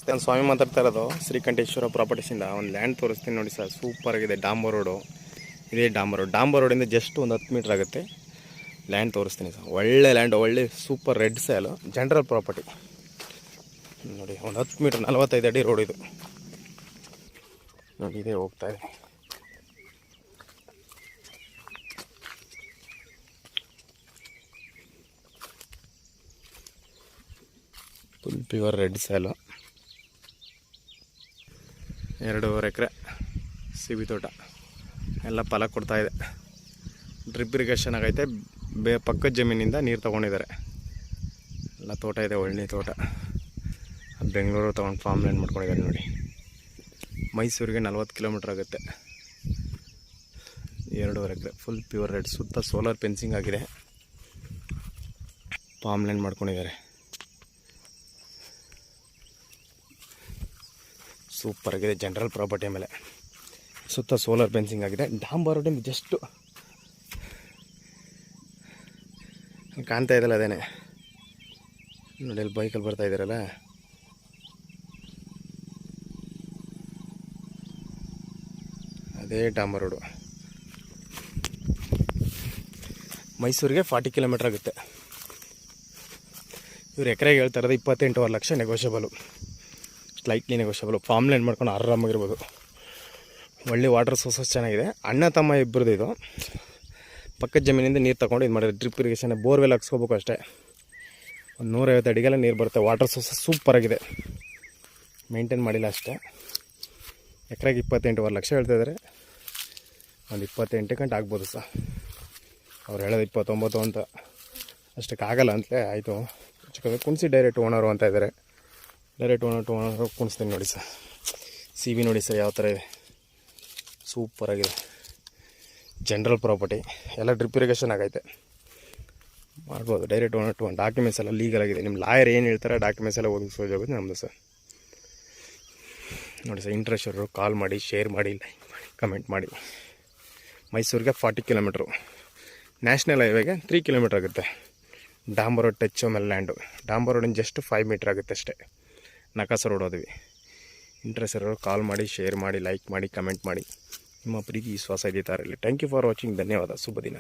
ನಾನು ಸ್ವಾಮಿ ಮಾತಾಡ್ತಾ ಇರೋದು ಶ್ರೀಕಂಠೇಶ್ವರ ಪ್ರಾಪರ್ಟೀಸಿಂದ. ಒಂದು ಲ್ಯಾಂಡ್ ತೋರಿಸ್ತೀನಿ ನೋಡಿ ಸರ್, ಸೂಪರ್ ಆಗಿದೆ. ಡಾಂಬರ್ ರೋಡು, ಇದೇ ಡಾಂಬರ್ ರೋಡಿಂದ ಜಸ್ಟ್ ಒಂದು 10 ಮೀಟ್ರ್ ಆಗುತ್ತೆ. ಲ್ಯಾಂಡ್ ತೋರಿಸ್ತೀನಿ ಸರ್, ಒಳ್ಳೆ ಲ್ಯಾಂಡ್, ಒಳ್ಳೆ ಸೂಪರ್ ರೆಡ್ ಸ್ಯಾಲು, ಜನರಲ್ ಪ್ರಾಪರ್ಟಿ ನೋಡಿ. ಒಂದು 10 ಮೀಟ್ರ್ 45 ಅಡಿ ರೋಡ್ ಇದು ನೋಡಿ. ಇದೇ ಹೋಗ್ತಾ ಇದೆ. ಫುಲ್ ಪ್ಯೂರ್ ರೆಡ್ ಸ್ಯಾಲು, 2.5 ಎಕರೆ ಸಿಬಿ ತೋಟ ಎಲ್ಲ ಫಲ ಕೊಡ್ತಾಯಿದೆ. ಡ್ರಿಪ್ ಇರಿಗೇಷನ್ ಆಗೈತೆ. ಪಕ್ಕದ ಜಮೀನಿಂದ ನೀರು ತೊಗೊಂಡಿದ್ದಾರೆ. ಎಲ್ಲ ತೋಟ ಇದೆ, ಒಳ್ಳೆ ತೋಟ. ಬೆಂಗಳೂರು ತೊಗೊಂಡು ಫಾರ್ಮ್ ಲ್ಯಾಂಡ್ ಮಾಡ್ಕೊಂಡಿದ್ದಾರೆ ನೋಡಿ. ಮೈಸೂರಿಗೆ 40 ಕಿಲೋಮೀಟ್ರ್ ಆಗುತ್ತೆ. 2.5 ಎಕರೆ ಫುಲ್ ಪ್ಯೂರ್ ರೆಡ್, ಸುತ್ತ ಸೋಲಾರ್ ಫೆನ್ಸಿಂಗ್ ಆಗಿದೆ. ಫಾರ್ಮ್ ಲ್ಯಾಂಡ್ ಮಾಡ್ಕೊಂಡಿದ್ದಾರೆ. ಸೂಪರ್ ಆಗಿದೆ, ಜನರಲ್ ಪ್ರಾಪರ್ಟಿ ಮೇಲೆ ಸುತ್ತ ಸೋಲಾರ್ ಫೆನ್ಸಿಂಗ್ ಆಗಿದೆ. ಡಾಂಬರ್ ರೋಡಿಂದ ಜಸ್ಟು ಕಾಣ್ತಾ ಇದ್ದಲ್ಲ, ಅದೇನೆ ನೋಡಿ. ಅಲ್ಲಿ ಬೈಕಲ್ಲಿ ಬರ್ತಾ ಇದ್ದಾರಲ್ಲ, ಅದೇ ಡಾಂಬರ್ ರೋಡು. ಮೈಸೂರಿಗೆ 40 ಕಿಲೋಮೀಟ್ರ್ ಆಗುತ್ತೆ. ಇವ್ರು ಎಕರೆಗೆ ಹೇಳ್ತಾ ಇರೋದು 28.5 ಲಕ್ಷ. ನೆಗೋಷಿಯಬಲು, ಸ್ಲೈಟ್ಲಿ ನೆಗೋಷಿಯಬಲು. ಫಾರ್ಮ್ ಲ್ಯಾಂಡ್ ಮಾಡ್ಕೊಂಡು ಆರಾಮಾಗಿರ್ಬೋದು. ಒಳ್ಳೆ ವಾಟರ್ ಸೋರ್ಸಸ್ ಚೆನ್ನಾಗಿದೆ. ಅಣ್ಣ ತಮ್ಮ ಇಬ್ಬರದು ಇದು. ಪಕ್ಕದ ಜಮೀನಿಂದ ನೀರು ತಗೊಂಡು ಇದು ಮಾಡಿದ್ರೆ ಡ್ರಿಪ್ ಇರಿಗೇಷನ್, ಬೋರ್ವೆಲ್ ಹಾಕ್ಸ್ಕೋಬೇಕು ಅಷ್ಟೇ. ಒಂದು 150 ಅಡಿಗೆಲ್ಲ ನೀರು ಬರುತ್ತೆ. ವಾಟರ್ ಸೋರ್ಸಸ್ ಸೂಪರಾಗಿದೆ, ಮೇಂಟೈನ್ ಮಾಡಿಲ್ಲ ಅಷ್ಟೇ. ಎಕರೆಗೆ 28.5 ಲಕ್ಷ ಹೇಳ್ತಾಯಿದ್ದಾರೆ. ಒಂದು 28 ಗಂಟೆ ಆಗ್ಬೋದು ಸರ್. ಅವ್ರು ಹೇಳೋದು 29 ಅಂತ. ಅಷ್ಟಕ್ಕೆ ಆಗಲ್ಲ ಅಂತಲೇ ಆಯಿತು. ಚಿಕ್ಕದು ಕುಣಿಸಿ ಡೈರೆಕ್ಟ್ ಓನರು ಅಂತ ಇದ್ದಾರೆ. ಡೈರೆಕ್ಟ್ ಓನರ್ ಕುಣಿಸ್ತೀನಿ ನೋಡಿ ಸರ್. ಸಿ ಬಿ ನೋಡಿ ಸರ್ ಯಾವ ಥರ ಇದೆ, ಸೂಪರಾಗಿದೆ. ಜನರಲ್ ಪ್ರಾಪರ್ಟಿ, ಎಲ್ಲ ಡ್ರಿಪ್ ಇರಿಗೇಷನ್ ಆಗೈತೆ, ಮಾಡ್ಬೋದು. ಡೈರೆಕ್ಟ್ ಓನರ್ ಟು ಡಾಕ್ಯುಮೆಂಟ್ಸ್ ಎಲ್ಲ ಲೀಗಲ್ ಆಗಿದೆ. ನಿಮ್ಮ ಲಾಯರ್ ಏನು ಹೇಳ್ತಾರೆ ಡಾಕ್ಯುಮೆಂಟ್ಸ್ ಎಲ್ಲ ಒದಗಿಸೋದು ನಮ್ಮದು ಸರ್. ನೋಡಿ ಸರ್, ಇಂಟ್ರೆಸ್ಟ್ ಇರೋರು ಕಾಲ್ ಮಾಡಿ, ಶೇರ್ ಮಾಡಿ, ಲೈಕ್ ಮಾಡಿ, ಕಮೆಂಟ್ ಮಾಡಿ. ಮೈಸೂರಿಗೆ 40 ಕಿಲೋಮೀಟ್ರು, ನ್ಯಾಷನಲ್ ಹೈವೇಗೆ 3 ಕಿಲೋಮೀಟ್ರ್ ಆಗುತ್ತೆ. ಡಾಂಬರ್ ರೋಡ್ ಟಚ್ಚು ಮೇಲೆ ಲ್ಯಾಂಡು. ಡಾಂಬರ್ ರೋಡಿಂದ ಜಸ್ಟ್ 5 ಮೀಟ್ರ್ ಆಗುತ್ತೆ ಅಷ್ಟೇ. ನಕಾಸ ರೋಡ್ ಹೋದ್ವಿ. ಇಂಟ್ರೆಸ್ಟ್ ಇರೋರು ಕಾಲ್ ಮಾಡಿ, ಶೇರ್ ಮಾಡಿ, ಲೈಕ್ ಮಾಡಿ, ಕಮೆಂಟ್ ಮಾಡಿ. ನಿಮ್ಮ ಪ್ರೀತಿ ವಿಶ್ವಾಸ ಇದೇ ಥರ ಇರಲಿ. Thank you for watching. ಧನ್ಯವಾದ. ಶುಭ ದಿನ.